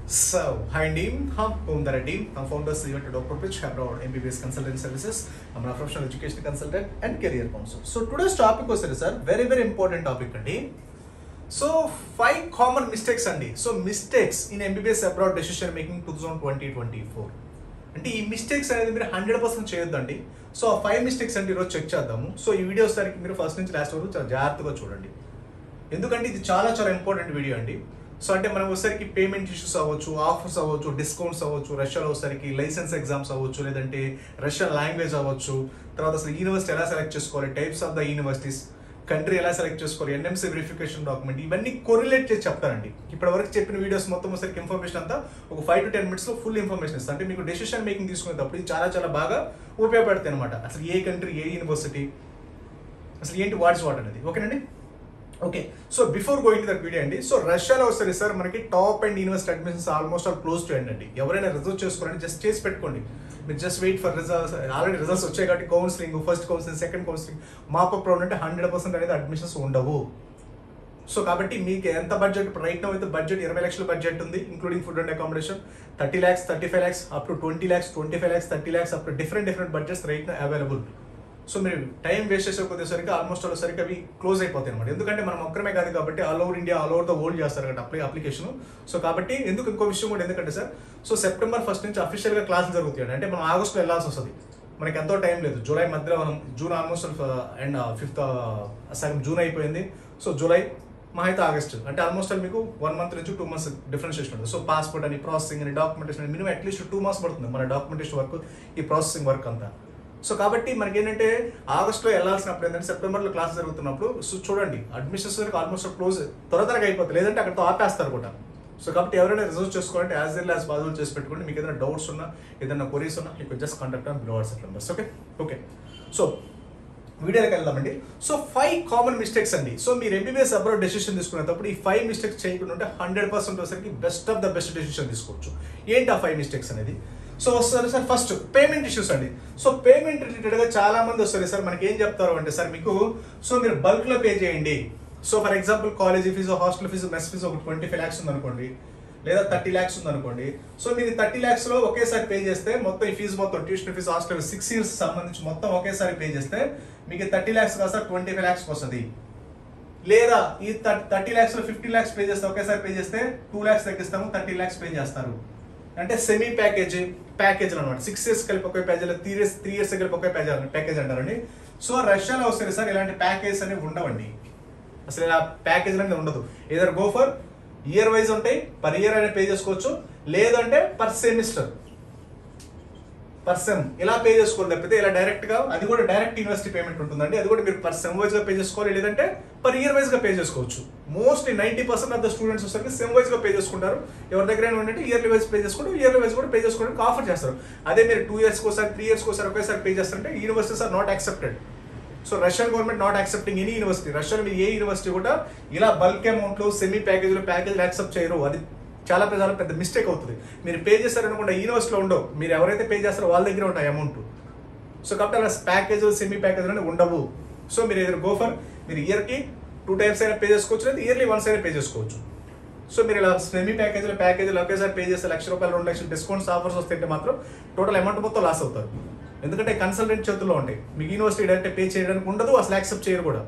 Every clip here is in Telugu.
So, hi team, I'm the team. I'm founder CEO to Dr. Pitch Abroad MBBS Consultant Services. I'm a professional education consultant and career counselor. So today's topic was sir, very important topic andi. So 5 common mistakes andi. So mistakes in MBBS Abroad decision making 2020-24. అంటే ఈ మిస్టేక్స్ అనేది మీరు 100% చేయొద్దండి. సో ఆ 5 మిస్టేక్స్ అంటే ఈరోజు చెక్ చేద్దాము. సో ఈ వీడియో సరికి మీరు ఫస్ట్ నుంచి లాస్ట్ వరకు చాలా జాగ్రత్తగా చూడండి, ఎందుకంటే ఇది చాలా ఇంపార్టెంట్ వీడియో అండి. సో అంటే మనం ఒకసారికి పేమెంట్ ఇష్యూస్ అవ్వచ్చు, ఆఫర్స్ అవ్వచ్చు, డిస్కౌంట్స్ అవ్వచ్చు, రష్యాలో ఒకసారికి లైసెన్స్ ఎగ్జామ్స్ అవ్వచ్చు, లేదంటే రష్యన్ లాంగ్వేజ్ అవ్వచ్చు, తర్వాత అసలు యూనివర్సిటీ ఎలా సెలెక్ట్ చేసుకోవాలి, types of the universities, country ఎలా సెలెక్ట్ చేసుకోవాలి, ఎన్ఎంసీ వెరిఫికేషన్ డాక్యుమెంట్, ఇవన్నీ కొరిలేట్ చేసి చెప్తానండి. ఇప్పటి వరకు చెప్పిన వీడియోస్ మొత్తం ఒకసారికి ఇన్ఫర్మేషన్ అంతా ఒక 5 to 10 minutes లో ఫుల్ ఇన్ఫర్మేషన్ ఇస్తాను. అంటే మీకు డెసిషన్ మేకింగ్ తీసుకునేటప్పుడు ఇది చాలా బాగా ఉపయోగపడుతుంది అనమాట. అసలు ఏ కంట్రీ, ఏ యూనివర్సిటీ, అసలు ఏంటి వాట్స్ వాట్ అనేది. ఓకేనండి. Okay, so before going to that video అండి. సో రష్యాలో వస్తుంది సార్ మనకి top and university admissions almost all close to end అండి. ఎవరైనా రిజర్వ్ చేసుకోవాలంటే జస్ట్ చేసి పెట్టుకోండి. మీరు just wait for results. Already results వచ్చాయి కాబట్టి counselling, first counselling, second counselling, mop up round అంటే 100% అనేది అడ్మిషన్స్ ఉండవు. సో కాబట్టి మీకు ఎంత బడ్జెట్ రైట్ నౌ అయితే బడ్జెట్ 20 లక్షల బడ్జెట్ ఉంది, including food and accommodation, 30 lakhs, 35 lakhs, up to 20 lakhs, 25 lakhs, 30 lakhs, up to different budgets right now available. So మీరు టైం వేస్ట్ చేసే కొద్దిసరికి ఆల్మోస్ట్ సరికి అవి క్లోజ్ అయిపోతాయి అనమాట. ఎందుకంటే మనం ఒక్కరమే కాదు కాబట్టి all over India, all over the world చేస్తారు కాబట్టి అప్లికేషన్. సో కాబట్టి ఎందుకు ఇంకో విషయం కూడా, ఎందుకంటే సార్ సో September 1st నుంచి అఫీషియల్గా క్లాసులు జరుగుతాయి. అంటే మనం ఆగస్టులో వెళ్ళాల్సి వస్తుంది, మనకి ఎంతో టైం లేదు. జూలై మధ్యలో మనం జూన్ ఆల్మోస్ట్ అండ్ 5th సగం జూన్ అయిపోయింది. సో జూలై మా అయితే ఆగస్ట్, అంటే ఆల్మోస్ట్ మీకు 1 month నుంచి 2 months డిఫరెన్షియేషన్ ఉంటుంది. సో పాస్పోర్ట్ అని, ప్రాసెసింగ్ అని, డాక్యుమెంటేషన్ అని మినిమం అట్లీస్ట్ 2 months పడుతుంది మన డాక్యుమెంటేషన్ వర్క్, ఈ ప్రాసెసింగ్ వర్క్ అంతా. సో కాబట్టి మనకి ఏంటంటే ఆగస్ట్లో వెళ్ళాల్సినప్పుడు ఏంటంటే సెప్టెంబర్లో క్లాస్ జరుగుతున్నప్పుడు సో చూడండి అడ్మిషన్స్ వరకు ఆల్మోస్ట్ క్లోజ్ త్వరగా అయిపోతుంది, లేదంటే అక్కడితో ఆపేస్తారు కూడా. సో కాబట్టి ఎవరైనా రిజర్వ్ చేసుకోవాలంటే యాజ్ ఎల్ యాజ్ పాసిబుల్ చేసి పెట్టుకోండి. మీకు ఏదైనా డౌట్స్ ఉన్నా, ఏదైనా క్వరీస్ ఉన్నా మీకు just contact on below WhatsApp numbers. Okay so వీడియోకి వెళ్దామండి. సో 5 కామన్ మిస్టేక్స్ అండి. సో మీరు MBBS అబ్రాడ్ డెసిషన్ తీసుకునేటప్పుడు ఈ 5 మిస్టేక్స్ చేయకుండా ఉంటే 100% వచ్చేసరికి best of the best decision తీసుకోవచ్చు. ఏంటి ఆ 5 మిస్టేక్స్ అనేది? సో వస్తారు సార్ ఫస్ట్ పేమెంట్ ఇష్యూస్ అండి. సో పేమెంట్ రిలేటెడ్గా చాలా మంది వస్తారు సార్, మనకి ఏం చెప్తారు అంటే సార్ మీకు సో మీరు బల్క్లో పే చేయండి. So for example college fees, hostel fees, mess fees ఒక 25 lakhs ఉందనుకోండి, లేదా 30 lakhs ఉందనుకోండి. సో మీరు 30 lakhsలో ఒకేసారి పే చేస్తే మొత్తం ఈ ఫీజు మొత్తం ట్యూషన్ ఫీజు, హాస్టల్ 6 years సంబంధించి మొత్తం ఒకేసారి పే చేస్తే మీకు 30 lakhs కాదు సార్ 25 lakhs వస్తుంది. లేదా ఈ 30 lakhsలో 15 lakhs పే చేస్తే ఒకేసారి పే చేస్తే 2 lakhs తగ్గిస్తాము, 30 lakhs పే చేస్తారు. అంటే సెమీ ప్యాకేజ్ అనమాట. 6 years కలిపి ఒకే ప్యాకేజ్, 3 years కలిపి ఒకే ప్యాకేజ్ అంటారండి. సో రష్యాలో వస్తే సార్ ఇలాంటి ప్యాకేజ్ అనేవి ఉండవండి. అసలు ఇలా ప్యాకేజ్ అనేది ఉండదు. Either go for year wise ఉంటాయి, పర్ ఇయర్ అనేది పే చేసుకోవచ్చు, లేదంటే పర్ సెమిస్టర్, పర్ సెమ్ ఇలా పే చేసుకోవాలి. తప్పితే ఇలా డైరెక్ట్గా, అది కూడా డైరెక్ట్ యూనివర్సిటీ పేమెంట్ ఉంటుందండి. అది కూడా మీరు పర్ సెమ్ వైజ్గా పే చేసుకోవాలి, లేదంటే పర్ ఇయర్ వైజ్గా పే చేసుకోవచ్చు. మోస్ట్లీ 90% ఆఫ్ ద స్టూడెంట్స్ వచ్చరికి సెమ్ వైజ్గా పే చేసుకుంటారు. ఎవరి దగ్గర ఏంటంటే ఇయర్లీ వైజ్ పే చేసుకుంటారు, ఇయర్లీ వైజ్ కూడా పే చేసుకోవడానికి ఆఫర్ చేస్తారు. అదే మీరు 2 years ఒకసారి, 3 years ఒకసారి ఒకేసారి పే చేస్తారంటే universities are not accepted. So Russian government not accepting any university. రష్యాలో మీరు ఏ యూనివర్సిటీ కూడా ఇలా బల్క్ అమౌంట్లో సెమీ ప్యాకేజ్లు యాక్సెప్ట్ చేయరు. అది చాలా పెద్ద మిస్టేక్ అవుతుంది. మీరు పే చేస్తారనుకుంటే యూనివర్సిటీలో ఉండవు, మీరు ఎవరైతే పే చేస్తారో వాళ్ళ దగ్గర ఉంటాయి అమౌంట్. సో కాబట్టి అలా ప్యాకేజ్, సెమీ ప్యాకేజ్ అనేవి ఉండవు. సో మీరు ఏదైనా గో ఫర్ మీరు ఇయర్కి 2 times అయినా పే చేసుకోవచ్చు, లేదా ఇయర్లీ వన్స్ అయినా పే చేసుకోవచ్చు. సో మీరు ఇలా సెమీ ప్యాకేజీలు ఒకేసారి పే చేస్తే ₹1,00,000, ₹2,00,000 డిస్కౌంట్స్ ఆఫర్స్ వస్తే మాత్రం టోటల్ అమౌంట్ మొత్తం లాస్ అవుతారు. ఎందుకంటే కన్సల్టెంట్ చేతుల్లో ఉంటాయి, మీకు యూనివర్సిటీ డైరెక్ట్ పే చేయడానికి ఉండదు, అసలు యాక్సెప్ట్ చేయరు కూడా.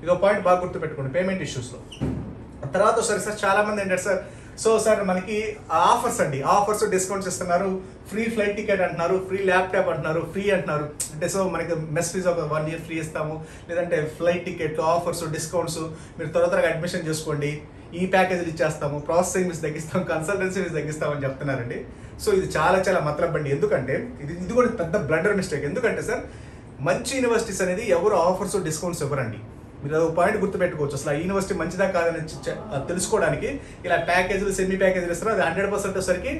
ఇదో పాయింట్ బాగా గుర్తుపెట్టుకోండి పేమెంట్ ఇష్యూస్లో. తర్వాత సార్ చాలా మంది ఏంటంటే సార్ మనకి ఆఫర్స్ అండి, ఆఫర్స్ డిస్కౌంట్స్ ఇస్తున్నారు, ఫ్రీ ఫ్లైట్ టికెట్ అంటున్నారు, ఫ్రీ ల్యాప్టాప్ అంటున్నారు, ఫ్రీ అంటున్నారు. అంటే సో మనకి మెస్ ఫీజు ఒక 1 year ఫ్రీ ఇస్తాము, లేదంటే ఫ్లైట్ టికెట్ ఆఫర్స్, డిస్కౌంట్స్, మీరు త్వరగా అడ్మిషన్ చేసుకోండి, ఈ ప్యాకేజీలు ఇచ్చేస్తాము, ప్రాసెసింగ్ ఫీజు తగ్గిస్తాము, కన్సల్టెన్సీ ఫీజు తగ్గిస్తామని చెప్తున్నారండి. సో ఇది చాలా మతలబ్ అండి. ఎందుకంటే ఇది కూడా పెద్ద బ్లండర్ మిస్టేక్. ఎందుకంటే సార్ మంచి యూనివర్సిటీస్ అనేది ఎవరు ఆఫర్స్, డిస్కౌంట్స్ ఇవ్వరండి. మీరు ఒక పాయింట్ గుర్తుపెట్టుకోవచ్చు. అసలు ఆ యూనివర్సిటీ మంచిదా కాదని తెలుసుకోవడానికి ఇలా ప్యాకేజీలు, సెమీ ప్యాకేజీలు ఇస్తారు. అది 100% వచ్చేసరికి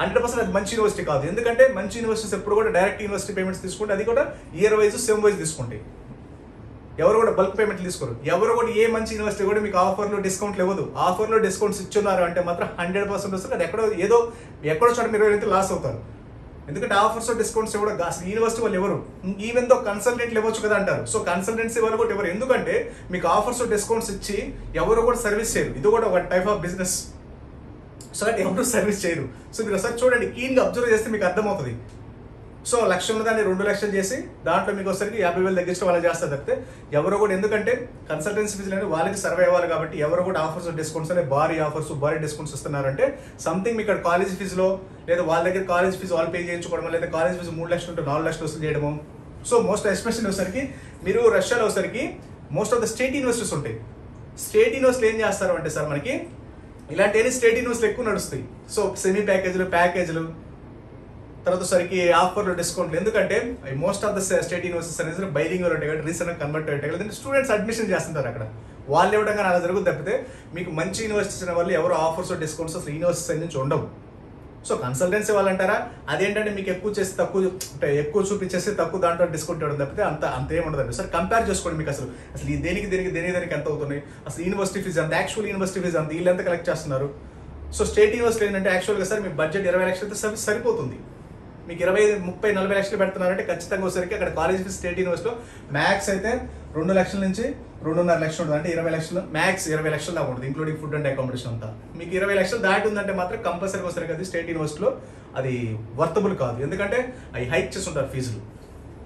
100% అది మంచి యూనివర్సిటీ కాదు. ఎందుకంటే మంచి యూనివర్సిటీస్ ఎప్పుడు కూడా డైరెక్ట్ యూనివర్సిటీ పేమెంట్స్ తీసుకుంటే, అది కూడా ఇయర్ వైజ్, సెమ్ వైజ్ తీసుకుంటాయి. ఎవరు కూడా బల్క్ పేమెంట్లు తీసుకోరు. ఎవరు కూడా ఏ మంచి యూనివర్సిటీ కూడా మీకు ఆఫర్లో డిస్కౌంట్లు ఇవ్వదు. ఆఫర్లో డిస్కౌంట్స్ ఇచ్చున్నారు అంటే మాత్రం 100% వస్తుంది. అది ఎక్కడో చోట మీరు అయితే లాస్ అవుతారు. ఎందుకంటే ఆఫర్స్, డిస్కౌంట్స్ ఇవ్వడం అసలు యూనివర్సిటీ వాళ్ళు ఎవరు, ఈవెన్ దో కన్సల్టెంట్లు ఇవ్వచ్చు కదా అంటారు. సో కన్సల్టెన్సీ వాళ్ళు కూడా ఎవరు, ఎందుకంటే మీకు ఆఫర్స్, డిస్కౌంట్స్ ఇచ్చి ఎవరు కూడా సర్వీస్ చేయరు. ఇది కూడా ఒక టైప్ ఆఫ్ బిజినెస్. సో అంటే ఎవరు సర్వీస్ చేయరు. సో మీరు ఒకసారి చూడండి, కీన్గా అబ్జర్వ్ చేస్తే మీకు అర్థమవుతుంది. సో 1,00,000 ఉన్నదాన్ని 2,00,000 చేసి దాంట్లో మీకు వచ్చరికి 50,000 తగ్గించడం వాళ్ళు చేస్తారు తప్పితే ఎవరు కూడా, ఎందుకంటే కన్సల్టెన్సీ ఫీజులు అనేది వాళ్ళకి సర్వే అవ్వాలి కాబట్టి ఎవరు కూడా ఆఫర్స్ డిస్కౌంట్స్ అనే భారీ ఆఫర్స్ భారీ డిస్కౌంట్స్ ఇస్తున్నారంటే సంథింగ్ మీకు ఇక్కడ కాలేజ్ ఫీజులో లేదా వాళ్ళ దగ్గర కాలేజ్ ఫీజు వాళ్ళు పే చేయించుకోవడం, లేదా కాలేజ్ ఫీజు 3 లక్షలు ఉంటే 4 లక్షలు వసూలు చేయడము. సో మోస్ట్ ఎస్పెషల్లీ వచ్చరికి మీరు రష్యాలో వచ్చరికి most of the state universities ఉంటాయి. స్టేట్ యూనివర్సిటీలు ఏం చేస్తారు అంటే సార్ మనకి ఇలాంటి స్టేట్ యూనివర్సిటీలు ఎక్కువ నడుస్తాయి. సో సెమీ ప్యాకేజీలు తర్వాత సరికి ఆఫర్లు డిస్కౌంట్లు, ఎందుకంటే most of the state universities అనేది బైలింగ్వల్ ఉంటాయి కాబట్టి రీసెంట్గా కన్వర్ట్ ఉంటాయి కదా, స్టూడెంట్స్ అడ్మిషన్ చేస్తుంటారు అక్కడ. వాళ్ళు ఇవ్వడం కానీ అలా జరుగుతుంది తప్పితే మీకు మంచి యూనివర్సిటీస్ అనే వాళ్ళు ఎవరు ఆఫర్స్ డిస్కౌంట్స్ అసలు యూనివర్సిటీస్ నుంచి ఉండవు. సో కన్సల్టెన్సీ వాళ్ళు అంటారా అదేంటంటే మీకు ఎక్కువ చేసి తక్కువ అంటే ఎక్కువ చూపించేసి తక్కువ దాంట్లో డిస్కౌంట్ ఇవ్వడం తప్పితే అంత ఏముండదండి. సార్ కంపేర్ చేసుకోండి మీకు అసలు దేనికి ఎంత అవుతున్నాయి, అసలు యూనివర్సిటీ ఫీజు అంత, యాక్చువల్ యూనివర్సిటీ ఫీజు అంత, వీళ్ళు ఎంత కలెక్ట్ చేస్తున్నారు. సో స్టేట్ యూనివర్సిటీ ఏంటంటే యాక్చువల్గా సార్ మీ బడ్జెట్ 20 లక్షలు అయితే సరిపోతుంది. మీకు 20, 30, 40 లక్షలు పెడుతున్నారంటే ఖచ్చితంగా వచ్చేసరికి అక్కడ కాలేజ్ ఫీజు స్టేట్ యూనివర్సిటీలో మ్యాక్స్ అయితే 2 లక్షల నుంచి 2.5 లక్షలు ఉంటుంది. అంటే 20 లక్షలు మ్యాక్స్ 20 లక్షలు దాకా ఉంటుంది ఇంక్లూడింగ్ ఫుడ్ అండ్ అకామిడేషన్ అంతా. మీకు 20 లక్షలు దాటి ఉందంటే మాత్రం కంపల్సరీగా వచ్చేసరికి అది స్టేట్ యూనివర్సిటీలో అది వర్తబుల్ కాదు, ఎందుకంటే అవి హైక్ చేసి ఉంటారు ఫీజులు.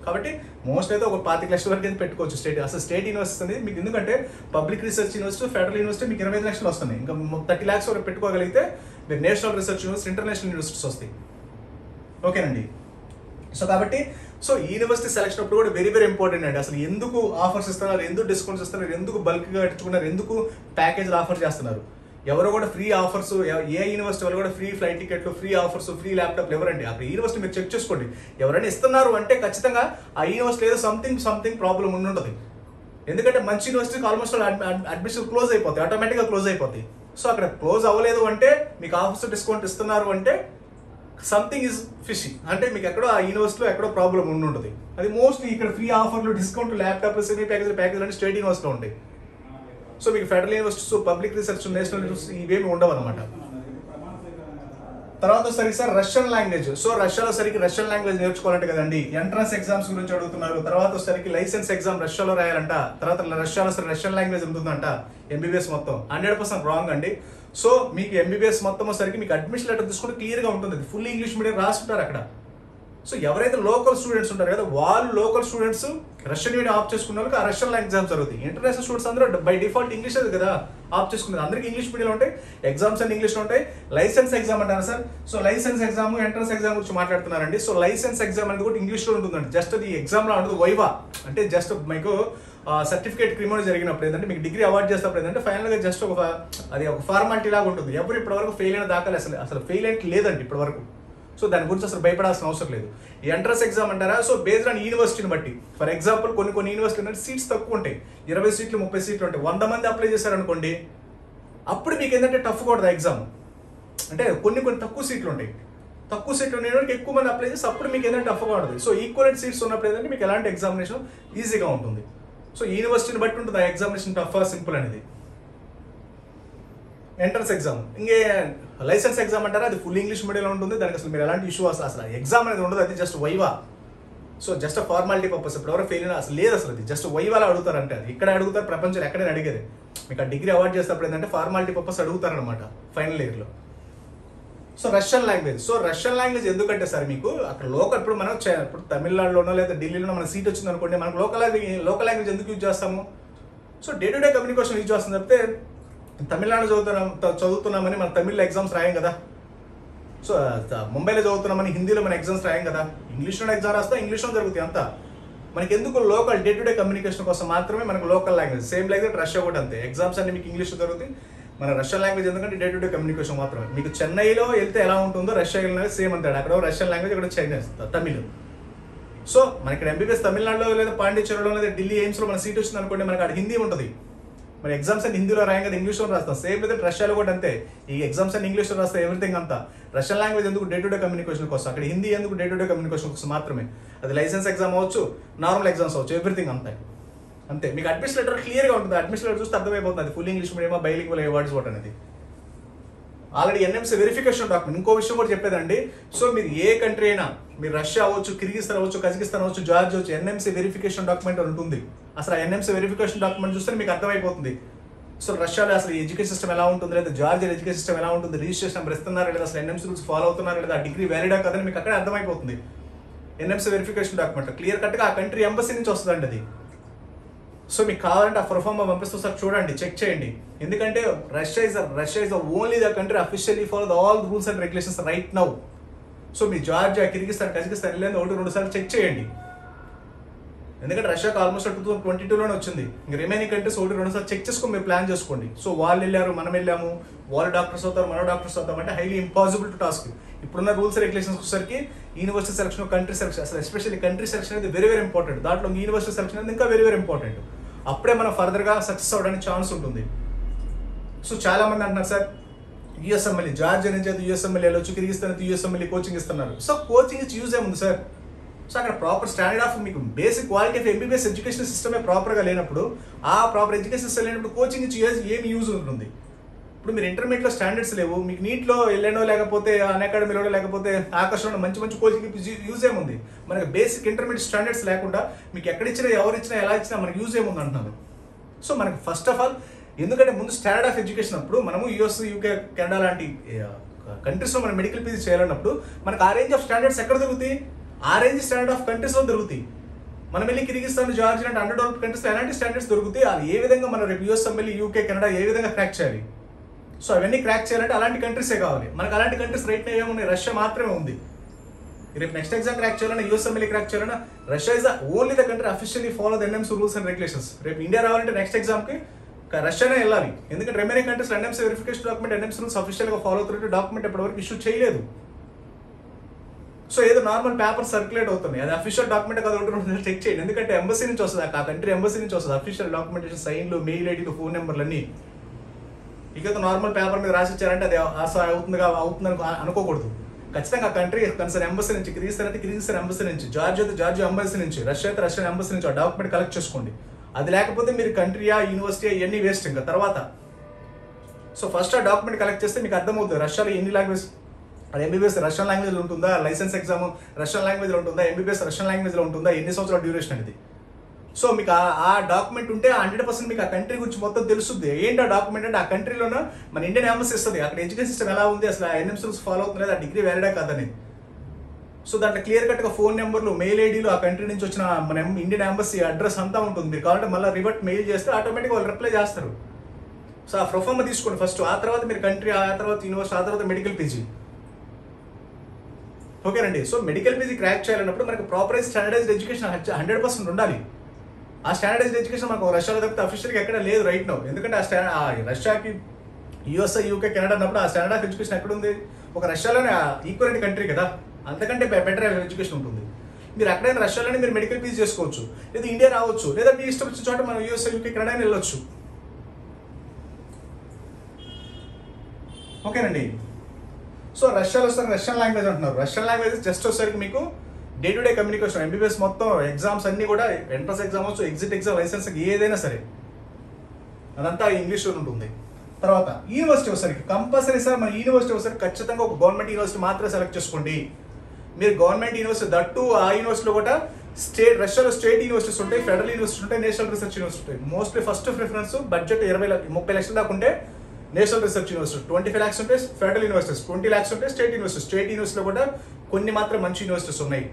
కాబట్టి మోస్ట్ అయితే ఒక 25 లక్షల వరకు అయితే పెట్టుకోవచ్చు అసలు స్టేట్ యూనివర్సిటీ అనేది మీకు, ఎందుకంటే public research university federal university మీకు 25 లక్షలు వస్తున్నాయి. ఇంకా 30 lakhs వరకు పెట్టుకోగలిగితే మీరు national research university international universities వస్తాయి. ఓకేనండి. సో కాబట్టి సో యూనివర్సిటీ సెలక్షన్ అప్పుడు కూడా వెరీ వెరీ ఇంపార్టెంట్ అండి. అసలు ఎందుకు ఆఫర్స్ ఇస్తున్నారు, ఎందుకు డిస్కౌంట్స్ ఇస్తున్నారు, ఎందుకు బల్క్గా కట్టుకున్నారు, ఎందుకు ప్యాకేజ్లు ఆఫర్ చేస్తున్నారు. ఎవరు కూడా ఫ్రీ ఆఫర్స్, ఏ యూనివర్సిటీ వాళ్ళు కూడా ఫ్రీ ఫ్లైట్ టికెట్లు, ఫ్రీ ఆఫర్స్, ఫ్రీ ల్యాప్టాప్లు ఎవరండి. అక్కడ యూనివర్సిటీ మీరు చెక్ చేసుకోండి, ఎవరైనా ఇస్తున్నారు అంటే ఖచ్చితంగా ఆ యూనివర్సిటీ ఏదో సంథింగ్ ప్రాబ్లం ఉంటుంది. ఎందుకంటే మంచి యూనివర్సిటీకి ఆల్మోస్ట్ అడ్మిషన్ క్లోజ్ అయిపోతాయి, ఆటోమేటిక్గా క్లోజ్ అయిపోతాయి. సో అక్కడ క్లోజ్ అవ్వలేదు అంటే మీకు ఆఫర్స్ డిస్కౌంట్ ఇస్తున్నారు అంటే సంథింగ్ ఇస్ ఫిషీ, అంటే మీకు ఎక్కడో ఆ యూనివర్సిటీలో ఎక్కడో ప్రాబ్లం ఉంటుంది. అది మోస్ట్లీ ఇక్కడ ఫ్రీ ఆఫర్లు, డిస్కౌంట్, ల్యాప్టాప్లు, సెమీ ప్యాకేజీలు అంటే స్టేట్ యూనివర్సిటీలో ఉంటాయి. సో మీకు federal universities, public research, national university ఇవేమి ఉండవు అనమాట. తర్వాత సరికి సార్ రష్యన్ లాంగ్వేజ్. సో రష్యాలో సరికి రష్యన్ లాంగ్వేజ్ నేర్చుకోవాలంటే కదండి ఎంట్రన్స్ ఎగ్జామ్స్ గురించి అడుగుతున్నారు. తర్వాత సరికి లైసెన్స్ ఎగ్జామ్ రష్యాలో రాయాలంట. తర్వాత రష్యాలో సరే రష్యన్ లాంగ్వేజ్ ఉంటుందంట. ఎంబీబీఎస్ మొత్తం 100% రాంగ్ అండి. సో మీకు ఎంబీబీఎస్ మొత్తం సరికి మీకు అడ్మిషన్ లెటర్ తీసుకుంటే క్లియర్గా ఉంటుంది, ఫుల్ ఇంగ్లీష్ మీడియం రాస్తుంటారు అక్కడ. సో ఎవరైతే లోకల్ స్టూడెంట్స్ ఉంటారు కదా వాళ్ళు లోకల్ స్టూడెంట్స్ రష్యన్ మీడియం ఆప్ చేసుకున్న వాళ్ళకి ఆ రష్యన్ ఎగ్జామ్స్ జరుగుతాయి. ఇంటర్నేషనల్ స్టూడెంట్స్ అందరూ బై డిఫాల్ట్ ఇంగ్లీష్ కదా ఆప్ చేసుకున్నారు, అందరికి ఇంగ్లీష్ మీడియంలో ఉంటాయి, ఎగ్జామ్స్ అన్ని ఇంగ్లీష్లో ఉంటాయి. లైసెన్స్ ఎగ్జామ్ అంటారు sir. So licence exam, entrance exam గురించి మాట్లాడుతున్నారండి. సో లైసెన్స్ ఎగ్జామ్ అనేది కూడా ఇంగ్లీష్లో ఉంటుందండి. జస్ట్ అది ఎగ్జామ్లో ఉంటుంది వైవా, అంటే జస్ట్ మీకు సర్టిఫికేట్ క్రిమినల్ జరిగినప్పుడు ఏంటంటే మీకు డిగ్రీ అవార్డ్ చేసినప్పుడు ఏంటంటే ఫైనల్గా జస్ట్ ఒక ఫార్మాలిటీ లాగా ఉంటుంది. ఎవరు ఇప్పటివరకు ఫెయిల్ అయిన దాఖలు అసలు ఫెయిల్ అయితే లేదండి ఇప్పటివరకు. సో దాని గురించి అసలు భయపడాల్సిన అవసరం లేదు. ఈ ఎంట్రన్స్ ఎగ్జామ్ అంటారా, సో బేస్డ్ ఆన్ యూనివర్సిటీని బట్టి. ఫర్ ఎగ్జాంపుల్ కొన్ని యూనివర్సిటీ అంటే సీట్స్ తక్కువ ఉంటాయి, 20 సీట్లు 30 సీట్లు ఉంటాయి. 100 మంది అప్లై చేశారనుకోండి, అప్పుడు మీకు ఏంటంటే టఫ్ కూడా ఎగ్జామ్. అంటే కొన్ని తక్కువ సీట్లు ఉంటాయి, తక్కువ సీట్లు ఉండేవాడికి ఎక్కువ మంది అప్లై చేసి అప్పుడు మీకు ఏంటంటే టఫ్గా ఉంటుంది. సో ఈక్వలెంట్ సీట్స్ ఉన్నప్పుడు ఏంటంటే మీకు ఎలాంటి ఎగ్జామినేషన్ ఈజీగా ఉంటుంది. సో యూనివర్సిటీని బట్టి ఉంటుంది ఆ ఎగ్జామినేషన్ టఫ్ సింపుల్ అనేది. ఎంట్రన్స్ ఎగ్జామ్ ఇంకే లైసెన్స్ ఎగ్జామ్ అంటారా, అది ఫుల్ ఇంగ్లీష్ మీడియంలో ఉంటుంది. దానికి అసలు మీరు ఎలాంటి ఇష్యూ అసలు ఎగ్జామ్ అనేది ఉండదు, అది just viva. So just formality purpose. ఇప్పుడు ఎవరో ఫెయిల్ అయినా అసలు లేదు, అసలు అది జస్ట్ వైవాలో అడుగుతారంటే అది ఇక్కడ అడుగుతారు, ప్రపంచంలో ఎక్కడైనా అడిగేది. మీకు ఆ డిగ్రీ అవార్డ్ చేసేటప్పుడు ఏంటంటే ఫార్మాలిటీ పర్పస్ అడుగుతారనమాట ఫైనల్ ఇయర్లో. So Russian language. So Russian language ఎందుకంటే సార్ మీకు అక్కడ లోకల్, ఇప్పుడు మనం ఇప్పుడు తమిళనాడులోనో లేదా ఢిల్లీలోనో మన సీట్ వచ్చింది అనుకోండి, మనకు లోకల్ లాంగ్వేజ్ ఎందుకు యూజ్ చేస్తాము? So day to day communication use చేస్తాం తప్పితే తమిళనాడు చదువుతున్నామని మన తమిళ్లో ఎగ్జామ్స్ రాయం కదా. సో ముంబైలో చదువుతున్నామని హిందీలో మన ఎగ్జామ్స్ రాయం కదా. ఇంగ్లీష్లో ఎగ్జామ్ రాస్తా, ఇంగ్లీష్లో జరుగుతాయి అంతా. మనకి ఎందుకు local day to day communication కోసం మాత్రమే మనకు local language. Same like Russia కూడా అంతే, ఎగ్జామ్స్ అన్ని మీకు ఇంగ్లీష్లో జరుగుతాయి. మన రష్యన్ లాంగ్వేజ్ ఎందుకంటే డే టు డే కమ్యూనికేషన్ మాత్రమే. మీకు చెన్నైలో వెళ్తే ఎలా ఉంటుందో రష్యా వెళ్ళిన సేమ్ అంతాడు. అక్కడ రష్యన్ లాంగ్వేజ్, ఇక్కడ చైనీస్, తమిళ్. సో మనకి ఇక్కడ ఎంబీబీఎస్ తమిళనాడులో లేదా పాండిచేరిలో లేదా ఢిల్లీ ఎయిమ్స్లో మన సీట్ వచ్చింది అనుకోండి, మనకి అక్కడ హిందీ ఉంటుంది. మరి ఎగ్జామ్స్ అన్ని హిందీలో రాయం కదా, ఇంగ్లీష్లో రాస్తాం. సేమ్ అయితే రష్యాలో కూడా అంతే, ఈ ఎగ్జామ్స్ అన్ని ఇంగ్లీష్లో రాస్తాం, ఎవ్రీథింగ్ అంతా. రష్యన్ లాంగ్వేజ్ ఎందుకు డే టు డే కమ్యూనికేషన్ కోసం, అక్కడ హిందీ ఎందుకు డే టు డే కమ్యూనికేషన్ కోసం మాత్రమే. అది లైసెన్స్ ఎగ్జామ్ అవ్వచ్చు, నార్మల్ ఎగ్జామ్స్ అవ్వచ్చు, ఎవ్రీథింగ్ అంతే. అంతే మీకు అడ్మిషన్ లెటర్ క్లియర్గా ఉంటుంది. అడ్మిషన్ లెటర్ చూస్తే అర్థమైపోతుంది అది ఫుల్ ఇంగ్లీష్ మీడియమా, బైలింగ్వల్ అవార్డ్స్ వాట్ అనేది. Already NMC verification document. ఇంకో విషయం కూడా చెప్పేదండి. సో మీరు ఏ కంట్రీ అయినా, మీరు రష్యా అవ్వచ్చు, కిర్గిస్తాన్ అవ్వచ్చు, కజకిస్తాన్ అవ్వచ్చు, జార్జియా అవ్వచ్చు, ఎన్ఎంసీ వెరిఫికేషన్ డాక్యుమెంట్ ఉంటుంది. అసలు ఆ ఎన్ఎంసీ వెరిఫికేషన్ డాక్యుమెంట్ చూస్తే మీకు అర్థమైపోతుంది. సో రష్యాలో అసలు ఎడ్యుకేషన్ సిస్టమ్ ఎలా ఉంటుంది, లేదా జార్జియా ఎడ్యుకేషన్ సిస్టమ్ ఎలా ఉంటుంది, రిజిస్ట్రేషన్ నెంబర్ ఇస్తున్నారా లేదా, అసలు ఎన్ఎంసీ రూల్స్ ఫాలో అవుతున్నారా లేదా, డిగ్రీ వ్యాలిడా కదని మీకు అక్కడే అర్థమైపోతుంది. ఎన్ఎంసీ వెరిఫికేషన్ డాక్యుమెంట్ క్లియర్ కట్గా ఆ కంట్రీ ఎంబసీ నుంచి వస్తుందండి అది. సో మీకు కావాలంటే ఆ ప్రొఫార్మా పంపిస్తూ సార్ చూడండి, చెక్ చేయండి. ఎందుకంటే Russia is the only the country officially follow the all rules and regulations right now. So me Georgia, Kyrgyzstan, Kazakhstan వెళ్ళేది 1-2 సార్లు చెక్ చేయండి. ఎందుకంటే రష్యాకి ఆల్మోస్ట్ 2022లోనే వచ్చింది. ఇంక రిమైనింగ్ కంట్రీస్ 1-2 సార్లు చెక్ చేసుకొని మీరు ప్లాన్ చేసుకోండి. సో వాళ్ళు వెళ్ళారు, మనం వెళ్ళాము, వాళ్ళు డాక్టర్స్ అవుతారు, మనం డాక్టర్స్ అవుతాం అంటే హైలీ ఇంపాసిబుల్ టు టాస్క్. ఇప్పుడున్న రూల్స్ రెగ్యులేషన్స్ వచ్చేసరికి యూనివర్సిటీ సెలక్షన్, కంట్రీ సెలక్షన్, అసలు ఎస్పెషల్లీ కంట్రీ సెలక్షన్ అనేది వెరీ వెరీ ఇంపార్టెంట్. దాంట్లో యూనివర్సిటీ సెలక్షన్ అనేది ఇంకా వెరీ వెరీ ఇంపార్టెంట్. అప్పుడే మనం ఫర్దర్గా సక్సెస్ అవ్వడానికి ఛాన్స్ ఉంటుంది. సో చాలా మంది అంటున్నారు సార్ యూఎస్ఎంఎల్ఈ, జార్జియా నుంచి అయితే యూఎస్ఎంఎల్ఈ వెళ్ళొచ్చు, కిర్గిస్తాన్ అయితే యూఎస్ఎంఎల్ఈ కోచింగ్ ఇస్తున్నారు. సో కోచింగ్ ఇచ్చి యూజ్ ఏముంది సార్? సో అక్కడ ప్రాపర్ స్టాండర్డ్ ఆఫ్ మీకు basic quality of MBBS education సిస్టమే ప్రాపర్గా లేనప్పుడు, ఆ ప్రాపర్ ఎడ్యుకేషన్ సిస్టమ్ లేనప్పుడు కోచింగ్ ఇచ్చి ఏమి యూజ్ ఉంటుంది? ఇప్పుడు మీరు ఇంటర్మీడియట్లో స్టాండర్డ్స్ లేవు, మీకు నీట్లో వెళ్ళానో లేకపోతే అన్అకాడమీలో లేకపోతే ఆకర్షణ మంచి మంచి కోచింగ్ యూజ్ ఏముంది? మనకి బేసిక్ ఇంటర్మీడియట్ స్టాండర్డ్స్ లేకుండా మీకు ఎక్కడిచ్చినా ఎవరిచ్చినా ఎలా ఇచ్చినా మనకి యూజ్ ఏముంది అంటున్నాను. సో మనకి ఫస్ట్ ఆఫ్ ఆల్ ఎందుకంటే ముందు స్టాండర్డ్ ఆఫ్ ఎడ్యుకేషన్ అప్పుడు మనము యూఎస్, యూకే, కెనడా లాంటి కంట్రీస్లో మనం మెడికల్ పీజీ చేయాలన్నప్పుడు మనకు ఆ రేంజ్ ఆఫ్ స్టాండర్డ్స్ ఎక్కడ దొరుకుతాయి? ఆ రేంజ్ స్టాండర్డ్ ఆఫ్ కంట్రీస్లో దొరుకుతాయి. మనం వెళ్ళి కిర్గిస్తాన్, జార్జియా అంటే అండర్ డెవలప్డ్ కంట్రీస్లో ఎలాంటి స్టాండర్డ్స్ దొరుకుతాయి? అది ఏ విధంగా మనం రేపు యూఎస్ఎంఎల్ఈ, యూకే, కెనడా ఏ విధంగా క్రాక్ చేయాలి? సో అవన్నీ క్రాక్ చేయాలంటే అలాంటి కంట్రీసే కావాలి. మనకు అలాంటి కంట్రీస్ రైట్ ఏమున్నాయి? రష్యా మాత్రమే ఉంది. రేపు నెక్స్ట్ ఎగ్జామ్ క్రాక్ చేయాలన్నా, యూఎస్ఎంఎల్ఈ క్రాక్ చేయాలన్నా Russia is the only the country officially follow the NMC rules and regulations. రేపు ఇండియా రావాలంటే నెక్స్ట్ ఎగ్జామ్కి రష్యానే వెళ్ళాలి. ఎందుకంటే remaining countries NMC verification document, NMC rules అఫీషియల్గా ఫాలో అవుతున్నట్టు డాక్యుమెంట్ ఇప్పటివరకు ఇష్యూ చేయలేదు. సో ఏదో నార్మల్ పేపర్ సర్క్యులేట్ అవుతుంది, అది అఫీషియల్ డాక్యుమెంట్ కదా ఉంటుంది, చెక్ చేయండి. ఎందుకంటే ఎంబసీ నుంచి వస్తుంది, ఆ కంట్రీ ఎంబసీ నుంచి వస్తుంది అఫీషియల్ డాక్యుమెంటేషన్, సైన్లు, మెయిల్ ఐడీలు, ఫోన్ నెంబర్లు అన్నీ. ఇక నార్మల్ పేపర్ మీద రాసి ఇచ్చారంటే అది అవుతుందని అనుకోకూడదు. ఖచ్చితంగా ఆ కంట్రీ కన్సర్న్ ఎంబసీ నుంచి, కిర్గిస్తాన్ అయితే కిర్గిస్తాన్ ఎంబసీ నుంచి, జార్జియా అయితే జార్జియా ఎంబసీ నుంచి, రష్యా అయితే రష్యన్ ఎంబసీ నుంచి ఆ డాక్యుమెంట్ కలెక్ట్ చేసుకోండి. అది లేకపోతే మీరు కంట్రీయా, యూనివర్సిటీ ఇవన్నీ వేస్ట్ ఇంకా తర్వాత. సో ఫస్ట్ ఆ డాక్యుమెంట్ కలెక్ట్ చేస్తే మీకు అర్థమవుతుంది రష్యాలో ఎన్ని లాంగ్వేజ్, అది ఎంబీబీఎస్ రష్యన్ లాంగ్వేజ్లో ఉంటుందా, లైసెన్స్ ఎగ్జామ్ రష్యన్ లాంగ్వేజ్లో ఉంటుందా, ఎంబీబీఎస్ రష్యన్ లాంగ్వేజ్లో ఉంటుందా, ఎన్ని సంవత్సరాల డ్యూరేషన్ అనేది. సో మీకు ఆ డాక్యుమెంట్ ఉంటే 100% మీకు ఆ కంట్రీ గురించి మొత్తం తెలుస్తుంది. ఏంటి ఆ డాక్యుమెంట్ అంటే ఆ కంట్రీలోనే మన ఇండియన్ ఎంబసీ ఇస్తుంది, అక్కడ ఎడ్యుకేషన్ సిస్టమ్ ఎలా ఉంది, అసలు ఎన్ఎంసీ రూల్స్ ఫాలో అవుతుంది లేదా, ఆ డిగ్రీ వ్యాలిడా కాదని. సో దాంట్లో క్లియర్ కట్గా ఫోన్ నెంబర్లు, మెయిల్ ఐడీలు, ఆ కంట్రీ నుంచి వచ్చిన మన ఇండియన్ ఎంబసీ అడ్రస్ అంతా ఉంటుంది. మీరు కావాలంటే మళ్ళీ రివర్ట్ మెయిల్ చేస్తే ఆటోమేటిక్గా వాళ్ళు రిప్లై చేస్తారు. సో ఆ ప్రొఫార్మా తీసుకోండి ఫస్ట్, ఆ తర్వాత మీరు కంట్రీ, ఆ తర్వాత యూనివర్సిటీ, ఆ తర్వాత మెడికల్ పీజీ. ఓకేనండి. సో మెడికల్ పీజీ క్రాక్ చేయాలన్నప్పుడు మనకి ప్రాపరైజ్ స్టాండర్డైజ్డ్ ఎడ్యుకేషన్ 100% ఉండాలి. ఆ స్టాండర్డైజ్డ్ ఎడ్యుకేషన్ మనకు రష్యాలో తప్పితే అఫీషియల్గా ఎక్కడ లేదు రైట్ నౌ. ఎందుకంటే ఆ రష్యాకి, యూఎస్ఏ, యూకే, కెనడా అన్నప్పుడు ఆ స్టాండర్డ్ ఆఫ్ ఎడ్యుకేషన్ ఎక్కడ ఉంది? ఒక రష్యాలోనే ఈక్వలెంట్ కంట్రీ కదా, అంతకంటే బెటర్ ఎడ్యుకేషన్ ఉంటుంది. మీరు ఎక్కడైనా రష్యాలోనే మీరు మెడికల్ పీజీ చేసుకోవచ్చు, లేదా ఇండియా రావచ్చు, లేదా మీ ఇష్టం వచ్చిన చోట మనం యూఎస్ఏ, యూకే, కెనడా వెళ్ళొచ్చు. ఓకేనండి. సో రష్యాలో వస్తారు రష్యన్ లాంగ్వేజ్ అంటున్నారు. రష్యన్ లాంగ్వేజ్ జస్ట్ వచ్చేసరికి మీకు day to day communication, MBBS మొత్తం ఎగ్జామ్స్ అన్నీ కూడా ఎంట్రన్స్ ఎగ్జామ్ వచ్చు, ఎగ్జిట్ ఎగ్జామ్, లైసెన్స్ ఏదైనా సరే అదంతా ఇంగ్లీష్లో ఉంటుంది. తర్వాత యూనివర్సిటీ వచ్చేసరికి కంపల్సరీ సార్ మన యూనివర్సిటీ వచ్చేసరికి ఖచ్చితంగా ఒక గవర్నమెంట్ యూనివర్సిటీ మాత్రమే సెలెక్ట్ చేసుకోండి. మీరు గవర్నమెంట్ యూనివర్సిటీ దట్టు ఆ యూనివర్సిటీలో కూడా రష్యాలో స్టేట్ యూనివర్సిటీస్ ఉంటాయి, ఫెడరల్ యూనివర్సిటీ ఉంటాయి, నేషనల్ రీసెర్చ్ యూనివర్సిటీ ఉంటాయి. మోస్ట్లీ ఫస్ట్ ప్రిఫరెన్స్ బడ్జెట్ 30 లక్షల దాకా ఉంటే నేషనల్ రీసెర్చ్ యూనివర్సిటీ, 25 lakhs ఉంటే ఫెడరల్ యూనివర్సిటీస్, 20 lakhs ఉంటే స్టేట్ యూనివర్సిటీ. స్టేట్ యూనివర్సిటీలో కూడా కొన్ని మాత్రం మంచి యూనివర్సిటీస్ ఉన్నాయి.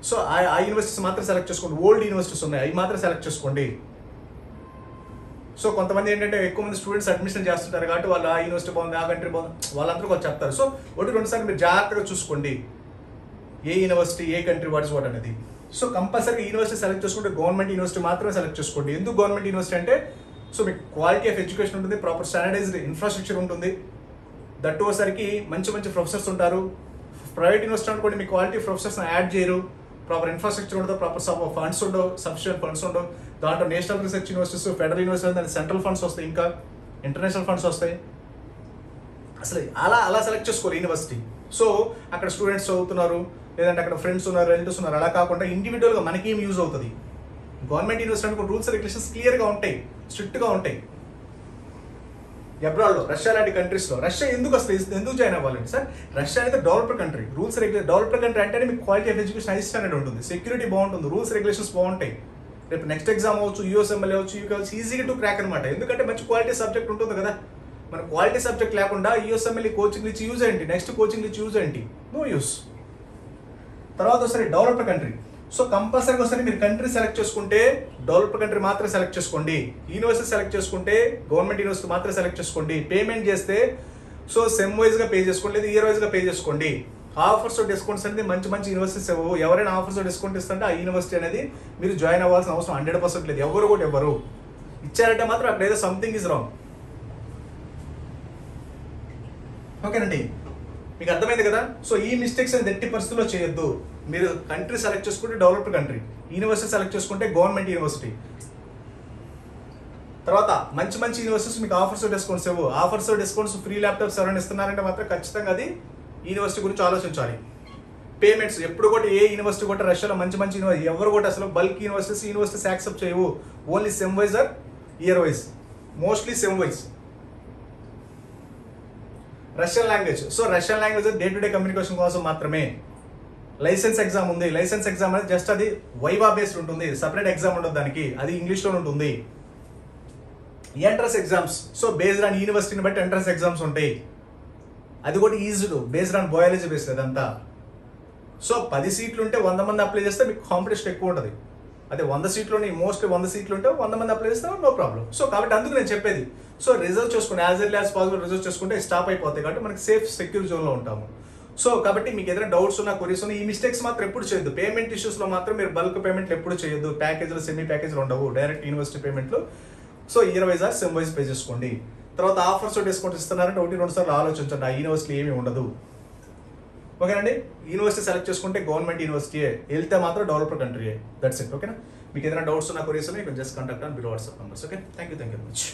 సో ఆ యూనివర్సిటీస్ మాత్రం సెలెక్ట్ చేసుకోండి. ఓల్డ్ యూనివర్సిటీస్ ఉన్నాయి, అవి మాత్రం సెలెక్ట్ చేసుకోండి. సో కొంతమంది ఏంటంటే ఎక్కువ మంది స్టూడెంట్స్ అడ్మిషన్ చేస్తుంటారు కాబట్టి వాళ్ళు ఆ యూనివర్సిటీ బాగుంది, ఆ కంట్రీ బాగుంది, వాళ్ళందరూ కొంచెం చెప్తారు. సో 1-2 సార్లు మీరు జాగ్రత్తగా చూసుకోండి ఏ యూనివర్సిటీ, ఏ కంట్రీ, వాట్స్ వాట్ అనేది. సో కంపల్సరీగా యూనివర్సిటీ సెలెక్ట్ చేసుకుంటే గవర్నమెంట్ యూనివర్సిటీ మాత్రమే సెలెక్ట్ చేసుకోండి. ఎందుకు గవర్నమెంట్ యూనివర్సిటీ అంటే సో మీకు క్వాలిటీ ఆఫ్ ఎడ్యుకేషన్ ఉంటుంది, ప్రాపర్ స్టాండర్డైజ్డ్ ఇన్ఫ్రాస్ట్రక్చర్ ఉంటుంది, దట్టు వచ్చేసరికి మంచి మంచి ప్రొఫెసర్స్ ఉంటారు. ప్రైవేట్ యూనివర్సిటీ అనుకోండి మీకు క్వాలిటీ ప్రొఫెసర్స్ని యాడ్ చేయరు, ప్రాపర్ ఇన్ఫ్రాస్ట్రక్చర్ ఉండదు, ప్రాపర్ ఫండ్స్ ఉండవు, సఫిషియెంట్ ఫండ్స్ ఉండవు. దాంట్లో national research universities, federal universities, దాని సెంట్రల్ ఫండ్స్ వస్తాయి, ఇంకా ఇంటర్నేషనల్ ఫండ్స్ వస్తాయి. అసలు అలా సెలెక్ట్ చేసుకోవాలి యూనివర్సిటీ. సో అక్కడ స్టూడెంట్స్ చదువుతున్నారు, లేదంటే అక్కడ ఫ్రెండ్స్ ఉన్నారు, రిలేటివ్స్ ఉన్నారు, అలా కాకుండా ఇండివిజువల్గా మనకేం యూజ్ అవుతుంది. గవర్నమెంట్ యూనివర్సిటీ అనుకో రూల్స్ రెగ్యులేషన్స్ క్లియర్గా ఉంటాయి, స్ట్రిక్ట్గా ఉంటాయి. అబ్రాడ్లో రష్యా లాంటి కంట్రీస్లో రష్యా ఎందుకు జాయిన్ అవ్వాలండి సార్? రష్యా అనేది developed country, rules regulation developed country అంటేనే మీకు quality of education high standard ఉంటుంది, సెక్యూరిటీ బాగుంటుంది, రూల్స్ రెగ్యులేషన్స్ బాగుంటాయి. రేపు నెక్స్ట్ ఎగ్జామ్ అవ్వచ్చు, యూఎస్ఎంఎల్ అవ్వచ్చు, యూఎస్ ఈజీగా టు క్రాక్ అనమాట. ఎందుకంటే మంచి క్వాలిటీ సబ్జెక్ట్ ఉంటుంది కదా. మన క్వాలిటీ సబ్జెక్ట్ లేకుండా యూఎస్ఎంఎల్ కోచింగ్ ఇచ్చి యూజ్ ఏంటి, నెక్స్ట్ కోచింగ్ ఇచ్చి యూజ్ ఏంటి, నో యూస్. తర్వాత ఒకసారి డెవలప్డ్ కంట్రీ. సో కంపల్సరీగా ఒకసారి మీరు కంట్రీ సెలెక్ట్ చేసుకుంటే డెవలప్డ్ కంట్రీ మాత్రమే సెలెక్ట్ చేసుకోండి. యూనివర్సిటీ సెలెక్ట్ చేసుకుంటే గవర్నమెంట్ యూనివర్సిటీ మాత్రమే సెలెక్ట్ చేసుకోండి. పేమెంట్ చేస్తే సో సెమ్ వైజ్గా పే చేసుకోండి, లేదా ఇయర్ వైజ్గా పే చేసుకోండి. ఆఫర్స్ డిస్కౌంట్స్ అనేది మంచి మంచి యూనివర్సిటీస్ ఎవరైనా ఆఫర్స్ డిస్కౌంట్ ఇస్తుంటే ఆ యూనివర్సిటీ అనేది మీరు జాయిన్ అవ్వాల్సిన అవసరం 100% లేదు. ఎవరు కూడా ఎవరు ఇచ్చారంటే మాత్రం అక్కడ ఏదో సంథింగ్ ఇస్ రాంగ్. ఓకేనండి, మీకు అర్థమైంది కదా. సో ఈ మిస్టేక్స్ అనేది ఎట్టి పరిస్థితుల్లో చేయొద్దు. మీరు కంట్రీ సెలెక్ట్ చేసుకుంటే డెవలప్డ్ కంట్రీ, యూనివర్సిటీ సెలెక్ట్ చేసుకుంటే గవర్నమెంట్ యూనివర్సిటీ. తర్వాత మంచి మంచి యూనివర్సిటీస్ మీకు offers discounts offers discounts free laptops ఎవరైనా ఇస్తున్నారంటే మాత్రం ఖచ్చితంగా అది యూనివర్సిటీ గురించి ఆలోచించాలి. పేమెంట్స్ ఎప్పుడు కూడా ఏ యూనివర్సిటీ కూడా రష్యాలో మంచి మంచి యూనివర్సిటీ ఎవరు కూడా అసలు బల్క్ యూనివర్సిటీస్ యాక్సెప్ట్ చేయవు. Only sem wise or year wise, mostly sem wise. Russian language, so Russian language day to day communication కోసం మాత్రమే. లైసెన్స్ ఎగ్జామ్ ఉంది, లైసెన్స్ ఎగ్జామ్ అనేది జస్ట్ అది వైవా బేస్డ్ ఉంటుంది, సపరేట్ ఎగ్జామ్ ఉంటుంది దానికి, అది ఇంగ్లీష్లో ఉంటుంది. Entrance exams, so based on యూనివర్సిటీని బట్టి ఎంట్రన్స్ ఎగ్జామ్స్ ఉంటాయి. అది కూడా easy based on biology based అదంతా. సో 10 సీట్లు ఉంటే 100 మంది అప్లై చేస్తే మీకు కాంపిటీషన్ ఎక్కువ ఉంటుంది. అదే 100 సీట్లోని మోస్ట్లీ 100 సీట్లు ఉంటే 100 మంది అప్లై చేస్తే నో ప్రాబ్లం. సో కాబట్టి అందుకు నేను చెప్పేది, సో రిజర్వ్ చేసుకుంటే as early as possible reserve చేసుకుంటే స్టాప్ అయిపోతాయి. కాబట్టి మనకి సేఫ్ సెక్యూర్ జోన్లో ఉంటాము. సో కాబట్టి మీకు ఏదైనా డౌట్స్ ఉన్నా, క్వరీస్ ఉన్నా, ఈ మిస్టేక్స్ మాత్రం ఎప్పుడు చేయొద్దు. పేమెంట్ ఇష్యూస్లో మాత్రం మీరు బల్క్ పేమెంట్లు ఎప్పుడు చేయొద్దు. ప్యాకేజ్లు సెమీ ప్యాకేజ్లు ఉండవు, డైరెక్ట్ యూనివర్సిటీ పేమెంట్లు. So year wise or sem wise pay చేసుకోండి. తర్వాత ఆఫర్స్ డిస్కౌంట్ ఇస్తున్నారంటే 1-2 సార్లు ఆలోచించండి. ఆ యూనివర్సిటీ ఏమీ ఉండదు. ఓకేనండి, యూనివర్సిటీ సెలెక్ట్ చేసుకుంటే గవర్నమెంట్ యూనివర్సిటీ, వెళ్తే మాత్రం డెవలప్డ్ కంట్రీ. That's it. ఓకేనా, మీకు ఏదైనా డౌట్స్ ఉన్నా, క్వరీస్ ఉన్నా, you can just contact on below WhatsApp numbers. Okay, thank you very much.